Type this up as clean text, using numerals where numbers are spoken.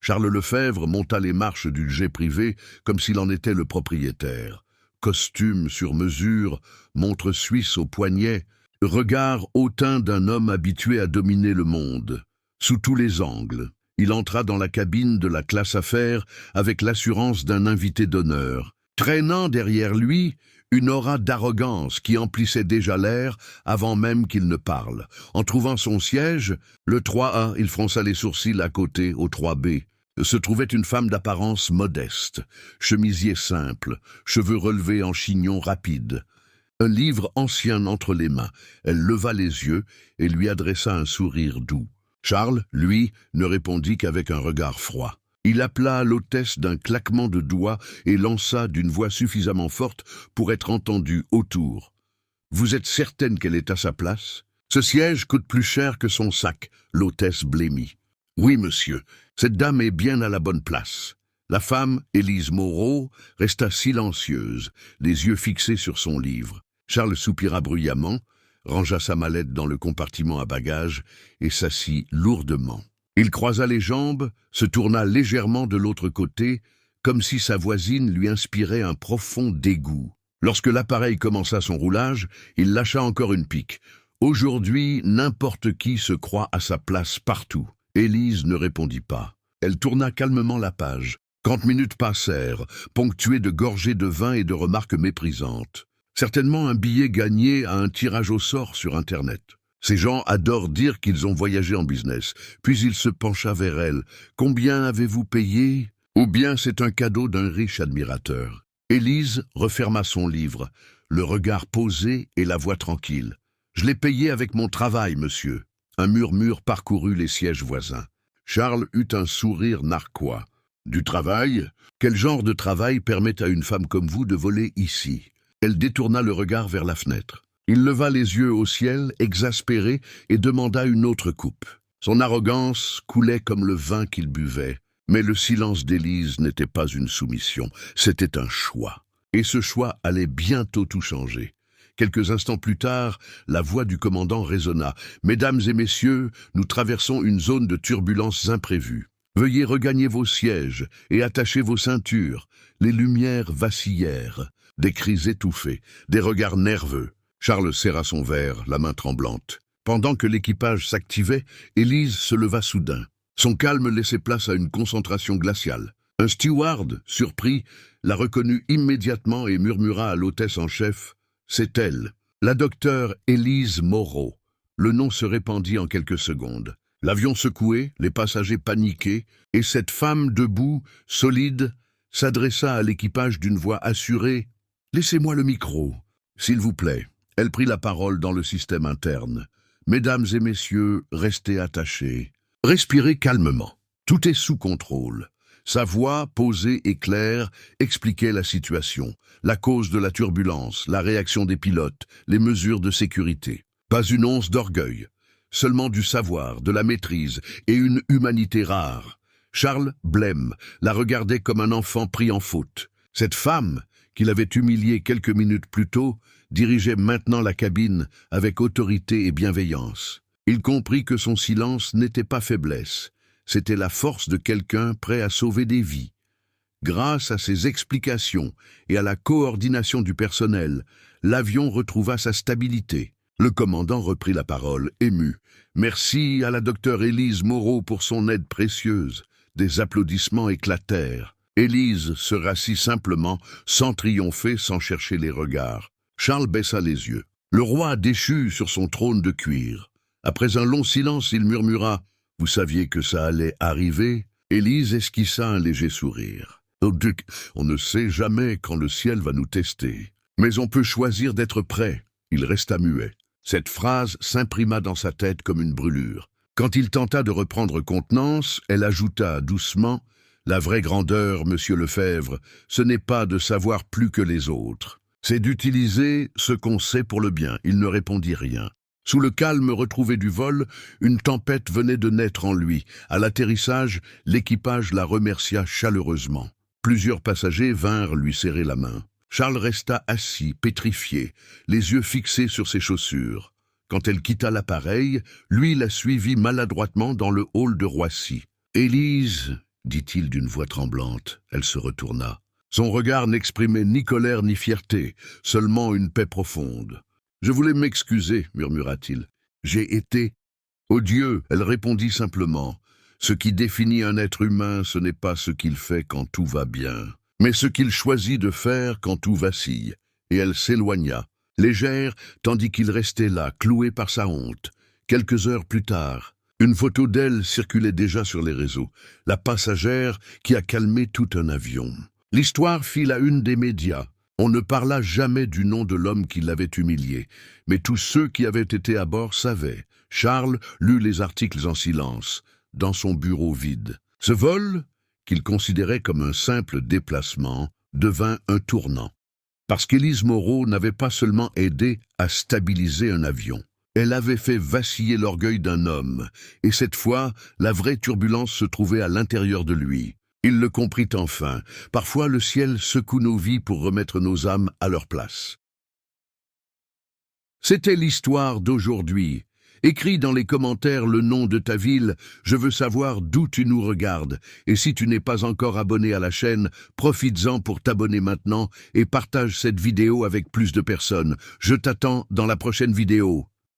Charles Lefebvre monta les marches du jet privé comme s'il en était le propriétaire. Costume sur mesure, montre suisse au poignet, regard hautain d'un homme habitué à dominer le monde. Sous tous les angles, il entra dans la cabine de la classe affaires avec l'assurance d'un invité d'honneur, traînant derrière lui une aura d'arrogance qui emplissait déjà l'air avant même qu'il ne parle. En trouvant son siège, le 3A, il fronça les sourcils à côté, au 3B, se trouvait une femme d'apparence modeste, chemisier simple, cheveux relevés en chignon rapide. Un livre ancien entre les mains, elle leva les yeux et lui adressa un sourire doux. Charles, lui, ne répondit qu'avec un regard froid. Il appela l'hôtesse d'un claquement de doigts et lança d'une voix suffisamment forte pour être entendue autour. « Vous êtes certaine qu'elle est à sa place ? Ce siège coûte plus cher que son sac, » l'hôtesse blêmit. « Oui, monsieur, cette dame est bien à la bonne place. » La femme, Élise Moreau, resta silencieuse, les yeux fixés sur son livre. Charles soupira bruyamment, rangea sa mallette dans le compartiment à bagages et s'assit lourdement. Il croisa les jambes, se tourna légèrement de l'autre côté, comme si sa voisine lui inspirait un profond dégoût. Lorsque l'appareil commença son roulage, il lâcha encore une pique. Aujourd'hui, n'importe qui se croit à sa place partout. Élise ne répondit pas. Elle tourna calmement la page. 30 minutes passèrent, ponctuées de gorgées de vin et de remarques méprisantes. Certainement un billet gagné à un tirage au sort sur Internet. Ces gens adorent dire qu'ils ont voyagé en business. Puis il se pencha vers elle. « Combien avez-vous payé ?» Ou bien c'est un cadeau d'un riche admirateur. Élise referma son livre, le regard posé et la voix tranquille. « Je l'ai payé avec mon travail, monsieur. » Un murmure parcourut les sièges voisins. Charles eut un sourire narquois. « Du travail ? Quel genre de travail permet à une femme comme vous de voler ici ?» Elle détourna le regard vers la fenêtre. Il leva les yeux au ciel, exaspéré, et demanda une autre coupe. Son arrogance coulait comme le vin qu'il buvait. Mais le silence d'Élise n'était pas une soumission, c'était un choix. Et ce choix allait bientôt tout changer. Quelques instants plus tard, la voix du commandant résonna. « Mesdames et messieurs, nous traversons une zone de turbulences imprévues. Veuillez regagner vos sièges et attacher vos ceintures. » Les lumières vacillèrent. Des cris étouffés, des regards nerveux. Charles serra son verre, la main tremblante. Pendant que l'équipage s'activait, Élise se leva soudain. Son calme laissait place à une concentration glaciale. Un steward, surpris, la reconnut immédiatement et murmura à l'hôtesse en chef « C'est elle, la docteure Élise Moreau. » Le nom se répandit en quelques secondes. L'avion secoué, les passagers paniqués, et cette femme debout, solide, s'adressa à l'équipage d'une voix assurée. « Laissez-moi le micro, s'il vous plaît. » Elle prit la parole dans le système interne. « Mesdames et messieurs, restez attachés. Respirez calmement. Tout est sous contrôle. » Sa voix, posée et claire, expliquait la situation, la cause de la turbulence, la réaction des pilotes, les mesures de sécurité. Pas une once d'orgueil, seulement du savoir, de la maîtrise et une humanité rare. Charles, blême, la regardait comme un enfant pris en faute. Cette femme, qu'il avait humiliée quelques minutes plus tôt, dirigeait maintenant la cabine avec autorité et bienveillance. Il comprit que son silence n'était pas faiblesse. C'était la force de quelqu'un prêt à sauver des vies. Grâce à ses explications et à la coordination du personnel, l'avion retrouva sa stabilité. Le commandant reprit la parole, ému. « Merci à la docteure Élise Moreau pour son aide précieuse. » Des applaudissements éclatèrent. Élise se rassit simplement, sans triompher, sans chercher les regards. Charles baissa les yeux. Le roi déchu sur son trône de cuir. Après un long silence, il murmura « Vous saviez que ça allait arriver ?» Élise esquissa un léger sourire. « Oh, Duc, on ne sait jamais quand le ciel va nous tester. Mais on peut choisir d'être prêt. » Il resta muet. Cette phrase s'imprima dans sa tête comme une brûlure. Quand il tenta de reprendre contenance, elle ajouta doucement « La vraie grandeur, monsieur Lefebvre, ce n'est pas de savoir plus que les autres. C'est d'utiliser ce qu'on sait pour le bien. » Il ne répondit rien. Sous le calme retrouvé du vol, une tempête venait de naître en lui. À l'atterrissage, l'équipage la remercia chaleureusement. Plusieurs passagers vinrent lui serrer la main. Charles resta assis, pétrifié, les yeux fixés sur ses chaussures. Quand elle quitta l'appareil, lui la suivit maladroitement dans le hall de Roissy. « Élise, » dit-il d'une voix tremblante. Elle se retourna. Son regard n'exprimait ni colère ni fierté, seulement une paix profonde. « Je voulais m'excuser, murmura-t-il. J'ai été odieux. » Elle répondit simplement. « Ce qui définit un être humain, ce n'est pas ce qu'il fait quand tout va bien, mais ce qu'il choisit de faire quand tout vacille. » Et elle s'éloigna, légère, tandis qu'il restait là, cloué par sa honte. Quelques heures plus tard, une photo d'elle circulait déjà sur les réseaux, la passagère qui a calmé tout un avion. L'histoire fit la une des médias. On ne parla jamais du nom de l'homme qui l'avait humilié, mais tous ceux qui avaient été à bord savaient. Charles lut les articles en silence, dans son bureau vide. Ce vol, qu'il considérait comme un simple déplacement, devint un tournant. Parce qu'Élise Moreau n'avait pas seulement aidé à stabiliser un avion. Elle avait fait vaciller l'orgueil d'un homme, et cette fois, la vraie turbulence se trouvait à l'intérieur de lui. Il le comprit enfin. Parfois, le ciel secoue nos vies pour remettre nos âmes à leur place. C'était l'histoire d'aujourd'hui. Écris dans les commentaires le nom de ta ville, je veux savoir d'où tu nous regardes. Et si tu n'es pas encore abonné à la chaîne, profites-en pour t'abonner maintenant et partage cette vidéo avec plus de personnes. Je t'attends dans la prochaine vidéo.